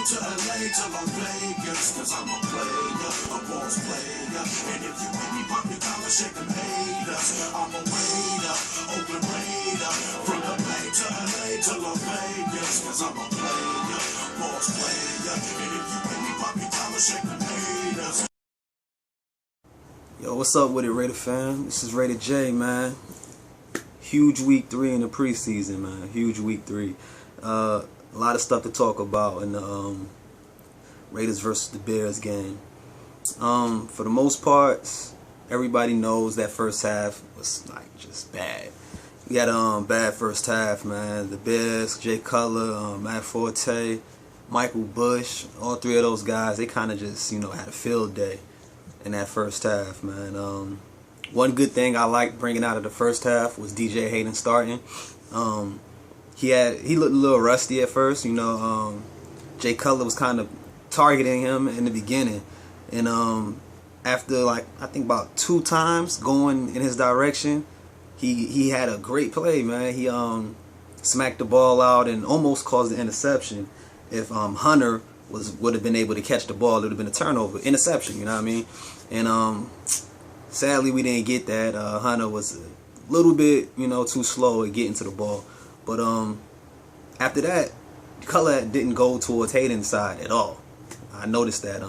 to LA to Las Vegas, cause I'm a player, a boss player. And if you with me, pop your collar, shake them haters. I'm a Raider, Oakland Raider. From the Bay to LA to Las Vegas, cause I'm a player, boss player. And if you with me, pop your collar, shake them haters. Yo, what's up with it, Raider fam? This is Raider J, man. Huge week 3 in the preseason, man. Huge week 3. A lot of stuff to talk about in the Raiders versus the Bears game. For the most part, everybody knows that first half was like just bad. We had a bad first half, man. The Bears, Jay Cutler, Matt Forte, Michael Bush, all three of those guys, they kind of just, had a field day in that first half, man. One good thing I liked bringing out of the first half was DJ Hayden starting. He looked a little rusty at first, Jay Cutler was kind of targeting him in the beginning, and after I think about 2 times going in his direction, he had a great play, man. He smacked the ball out and almost caused the interception. If Hunter would have been able to catch the ball, it would have been a turnover, interception. You know what I mean? And sadly, we didn't get that. Hunter was a little bit, too slow at getting to the ball. But after that, Cutler didn't go towards Hayden's side at all. I noticed that.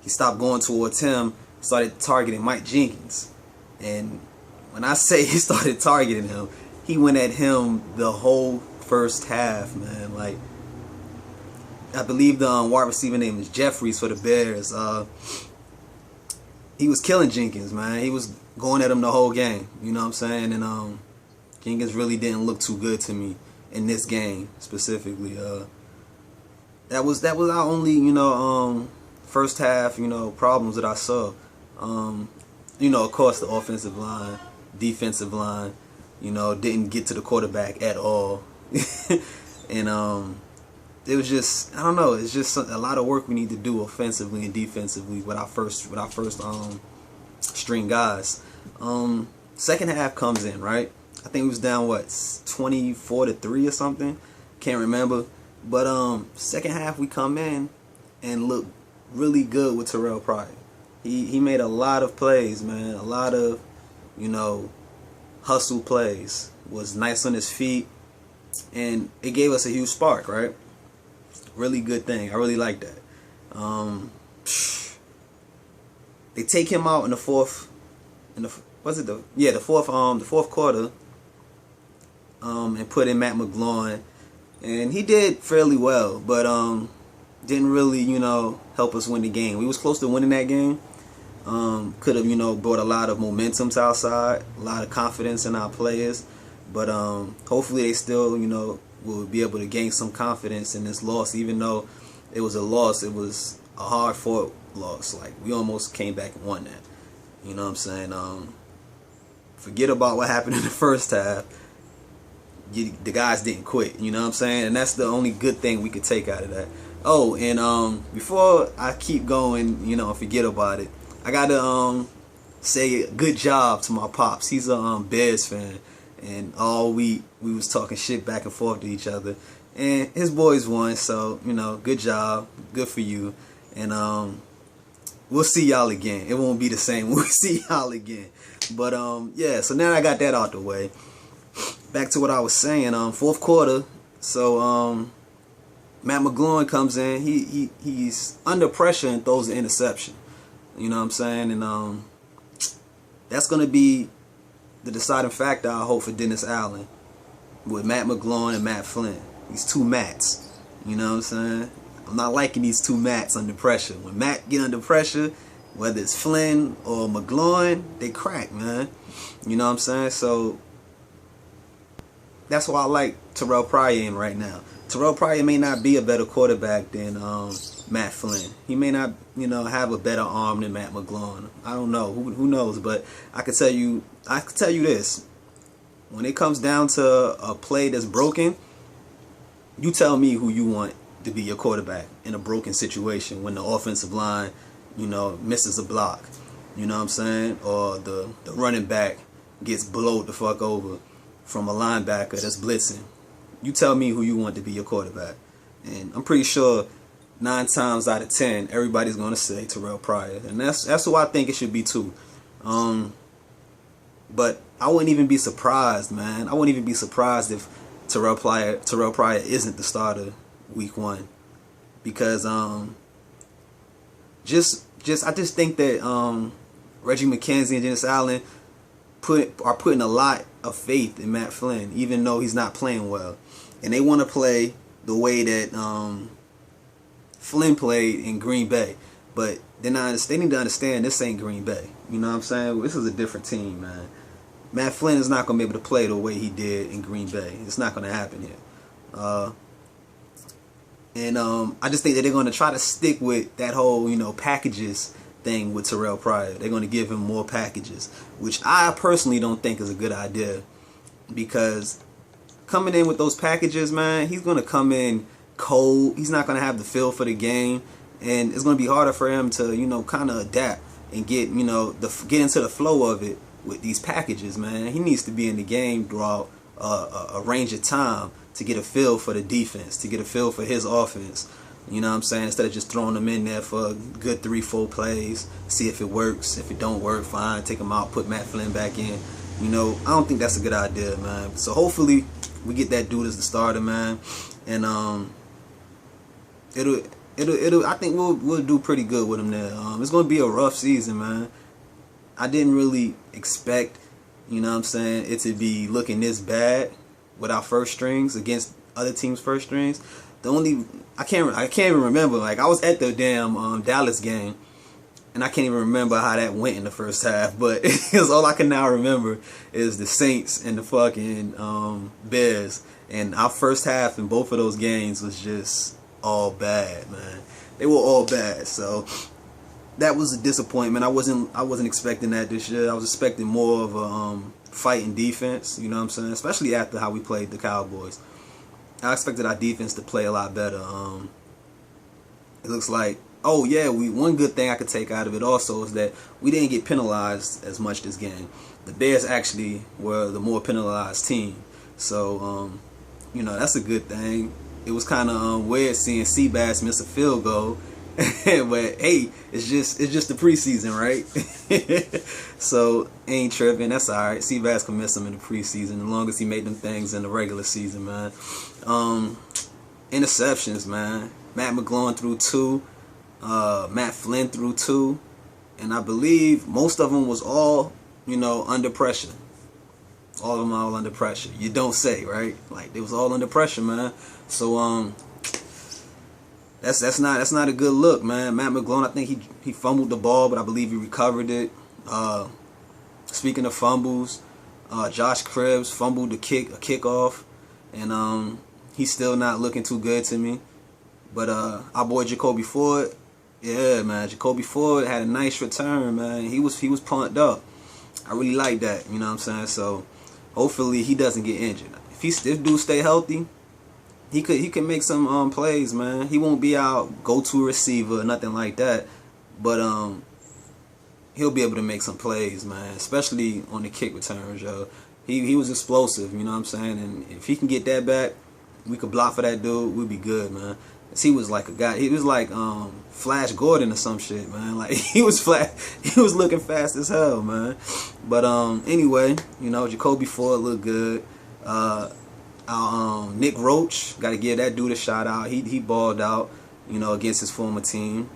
He stopped going towards him, started targeting Mike Jenkins. And when I say he started targeting him, he went at him the whole first half, man. I believe the wide receiver name is Jeffries for the Bears. He was killing Jenkins, man. He was going at him the whole game. You know what I'm saying? And Jenkins really didn't look too good to me in this game specifically. That was our only first half problems that I saw. Of course the offensive line, defensive line, didn't get to the quarterback at all. And it was just, I don't know, it's just a lot of work we need to do offensively and defensively with our first string guys. Second half comes in, right? I think it was down 24-3 or something. Can't remember. But second half we come in and look really good with Terrell Pryor. He made a lot of plays, man. A lot of, hustle plays. Was nice on his feet. And it gave us a huge spark, right? Really good thing. I really like that. They take him out in the fourth quarter, and put in Matt McGloin, and he did fairly well, but didn't really help us win the game. We was close to winning that game. Could have brought a lot of momentum to our side, a lot of confidence in our players, but hopefully they still will be able to gain some confidence in this loss. Even though it was a loss, it was a hard fought loss. We almost came back and won that. You know what I'm saying? Forget about what happened in the first half. The guys didn't quit. You know what I'm saying? And that's the only good thing we could take out of that. Oh, and before I keep going, and forget about it, I gotta say good job to my pops. He's a Bears fan. And all week we was talking shit back and forth to each other, and his boys won, so good job, good for you, and we'll see y'all again. It won't be the same. We'll see y'all again, but yeah. So now I got that out the way. Back to what I was saying. Fourth quarter. So Matt McGloin comes in. He's under pressure and throws an interception. You know what I'm saying? And that's gonna be the deciding factor, I hope, for Dennis Allen with Matt McGloin and Matt Flynn. These two Matts. You know what I'm saying? I'm not liking these two Matts under pressure. When Matt get under pressure, whether it's Flynn or McGloin, they crack, man. You know what I'm saying? So that's why I like Terrell Pryor in right now. Terrell Pryor may not be a better quarterback than Matt Flynn. He may not, have a better arm than Matt McGloin. I don't know. Who knows? But I could tell you this. When it comes down to a play that's broken, you tell me who you want to be your quarterback in a broken situation when the offensive line, misses a block. You know what I'm saying? Or the running back gets blowed the fuck over from a linebacker that's blitzing. You tell me who you want to be your quarterback. And I'm pretty sure 9 times out of 10, everybody's gonna say Terrell Pryor, and that's who I think it should be too. But I wouldn't even be surprised, man. I wouldn't even be surprised if Terrell Pryor isn't the starter week 1, because I just think that Reggie McKenzie and Dennis Allen are putting a lot of faith in Matt Flynn, even though he's not playing well, and they want to play the way that Flynn played in Green Bay. But they need to understand this ain't Green Bay. You know what I'm saying? This is a different team, man. Matt Flynn is not going to be able to play the way he did in Green Bay. It's not going to happen here. I just think that they're going to try to stick with that whole, packages thing with Terrell Pryor. They're going to give him more packages, which I personally don't think is a good idea, because coming in with those packages, man, he's going to come in cold. He's not going to have the feel for the game, and it's going to be harder for him to, kind of adapt and get, get into the flow of it with these packages, man. He needs to be in the game throughout a range of time to get a feel for the defense, to get a feel for his offense. You know what I'm saying? Instead of just throwing him in there for a good 3-4 plays, see if it works. If it don't work, fine, take him out, put Matt Flynn back in. I don't think that's a good idea, man. So hopefully we get that dude as the starter, man. And it'll I think we'll do pretty good with him there. It's gonna be a rough season, man. I didn't really expect, it to be looking this bad with our first strings against other teams' first strings. I can't even remember. Like, I was at the damn Dallas game, and I can't even remember how that went in the first half. But because all I can now remember is the Saints and the fucking Bears, and our first half in both of those games was just all bad, man. They were all bad. So that was a disappointment. I wasn't expecting that this year. I was expecting more of a fighting defense, you know what I'm saying? Especially after how we played the Cowboys. I expected our defense to play a lot better. It looks like, one good thing I could take out of it also is that we didn't get penalized as much this game. The Bears actually were the more penalized team. So, that's a good thing. It was kind of weird seeing Seabass miss a field goal. But hey, it's just the preseason, right? So ain't tripping. That's alright. Seabass can miss them in the preseason as long as he made them things in the regular season, man. Interceptions, man. Matt McGloin threw 2. Matt Flynn threw 2, and I believe most of them was all under pressure. All of them all under pressure. You don't say, right? Like, they was all under pressure, man. So That's not a good look, man. Matt McGloin, I think he fumbled the ball, but I believe he recovered it. Speaking of fumbles, Josh Cribbs fumbled a kickoff, and he's still not looking too good to me. But our boy Jacoby Ford, yeah, man, Jacoby Ford had a nice return, man. He was pumped up. I really like that, you know what I'm saying? So hopefully he doesn't get injured. If dude stay healthy, he could make some plays, man. He won't be our go-to receiver or nothing like that, but he'll be able to make some plays, man, especially on the kick returns, yo. He was explosive, you know what I'm saying? And if he can get that back, we could block for that dude, we'd be good, man. 'Cause he was like a guy, he was like Flash Gordon or some shit, man. Like, he was looking fast as hell, man. But anyway, Jacoby Ford looked good. Nick Roach, got to give that dude a shout out. He balled out, against his former team.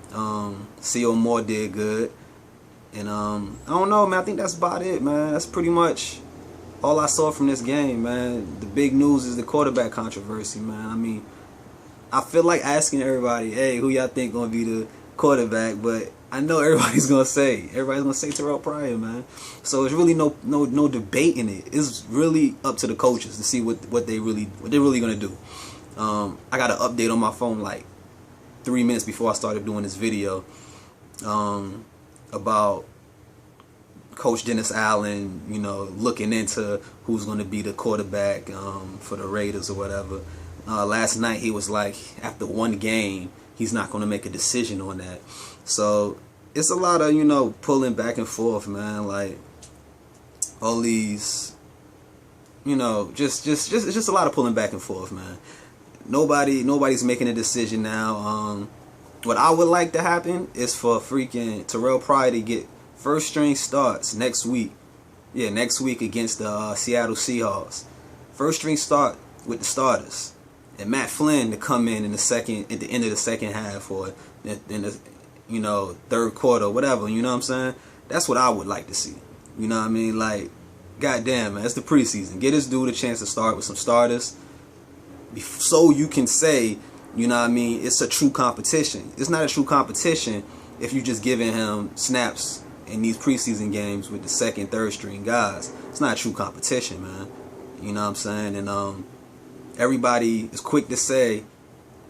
C.O. Moore did good. And I don't know, man. I think that's about it, man. That's pretty much all I saw from this game, man. The big news is the quarterback controversy, man. I mean, I feel like asking everybody, hey, who y'all think gonna be the quarterback? But I know everybody's gonna say Terrell Pryor, man. So it's really no debate in it. It's really up to the coaches to see what they're really gonna do. I got an update on my phone like 3 minutes before I started doing this video about Coach Dennis Allen, looking into who's gonna be the quarterback for the Raiders or whatever. Last night he was like, after one game, he's not gonna make a decision on that. So it's a lot of pulling back and forth, man. Like, all these, just it's just a lot of pulling back and forth, man. Nobody's making a decision now. What I would like to happen is for freaking Terrell Pryor to get first string starts next week. Yeah, next week against the Seattle Seahawks. First string start with the starters. And Matt Flynn to come in at the end of the second half, or in the third quarter, whatever. You know what I'm saying? That's what I would like to see. You know what I mean? Like, goddamn, man, it's the preseason. Get this dude a chance to start with some starters, so you can say, you know what I mean, it's a true competition. It's not a true competition if you just giving him snaps in these preseason games with the second, third string guys. It's not a true competition, man. You know what I'm saying? And everybody is quick to say,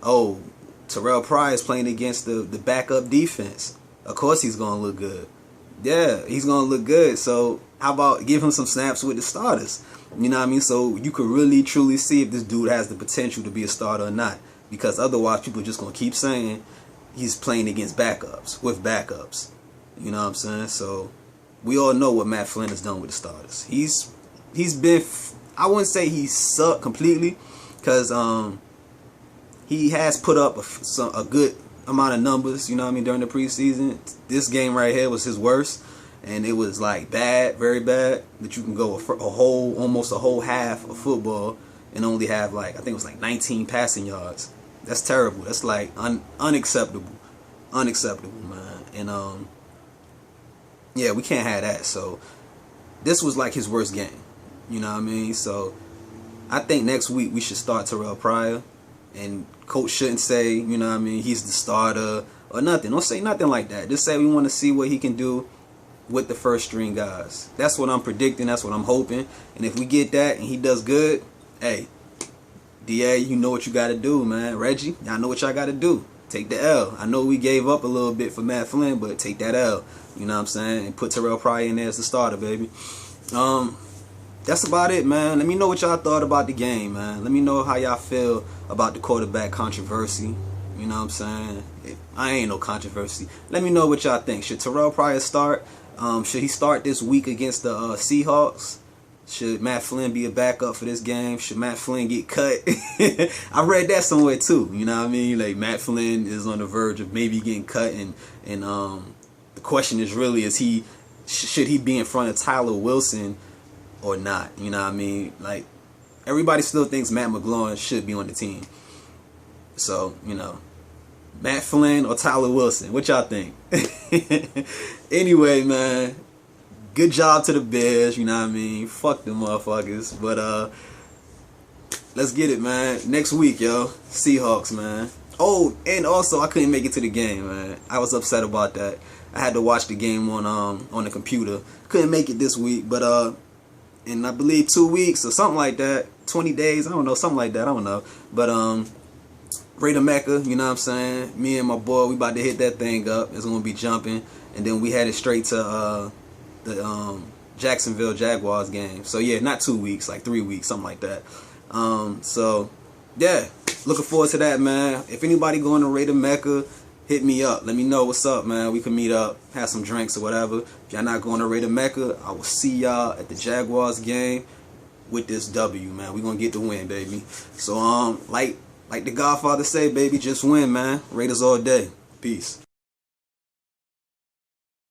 oh, Terrell Pryor is playing against the backup defense. Of course he's going to look good. Yeah, he's going to look good. So how about give him some snaps with the starters? You know what I mean? So you could really, truly see if this dude has the potential to be a starter or not. Because otherwise, people are just going to keep saying he's playing against backups, with backups. You know what I'm saying? So we all know what Matt Flynn has done with the starters. He's been, I wouldn't say he sucked completely, because he has put up a good amount of numbers, you know what I mean, during the preseason. This game right here was his worst, and it was like bad, very bad, that you can go almost a whole half of football and only have like, I think it was like 19 passing yards. That's terrible. That's like unacceptable, man. And yeah, we can't have that. So this was like his worst game, you know what I mean? So I think next week we should start Terrell Pryor, and coach shouldn't say, you know what I mean, he's the starter or nothing. Don't say nothing like that. Just say we want to see what he can do with the first string guys. That's what I'm predicting. That's what I'm hoping. And if we get that and he does good, hey, DA, you know what you got to do, man. Reggie, y'all know what y'all got to do. Take the L. I know we gave up a little bit for Matt Flynn, but take that L. You know what I'm saying? And put Terrell Pryor in there as the starter, baby. That's about it, man. Let me know what y'all thought about the game, man. Let me know how y'all feel about the quarterback controversy. You know what I'm saying? I ain't no controversy. Let me know what y'all think. Should Terrell Pryor start? Should he start this week against the Seahawks? Should Matt Flynn be a backup for this game? Should Matt Flynn get cut? I read that somewhere too. You know what I mean? Like, Matt Flynn is on the verge of maybe getting cut, and the question is really, should he be in front of Tyler Wilson or not? You know what I mean? Like, everybody still thinks Matt McGloin should be on the team. So, you know, Matt Flynn or Tyler Wilson, what y'all think? Anyway, man, good job to the Bears, you know what I mean? Fuck them motherfuckers. But let's get it, man. Next week, yo, Seahawks, man. Oh, and also I couldn't make it to the game, man. I was upset about that. I had to watch the game on the computer. Couldn't make it this week, but in I believe 2 weeks or something like that, 20 days, I don't know, something like that, I don't know. But Raider Mecca, you know what I'm saying? Me and my boy, we about to hit that thing up. It's gonna be jumping, and then we headed straight to the Jacksonville Jaguars game. So yeah, not 2 weeks, like 3 weeks, something like that. So yeah, looking forward to that, man. If anybody going to Raider Mecca, hit me up. Let me know what's up, man. We can meet up, have some drinks or whatever. If y'all not going to Raider Mecca, I will see y'all at the Jaguars game with this W, man. We gonna get the win, baby. So like the Godfather say, baby, just win, man. Raiders all day. Peace.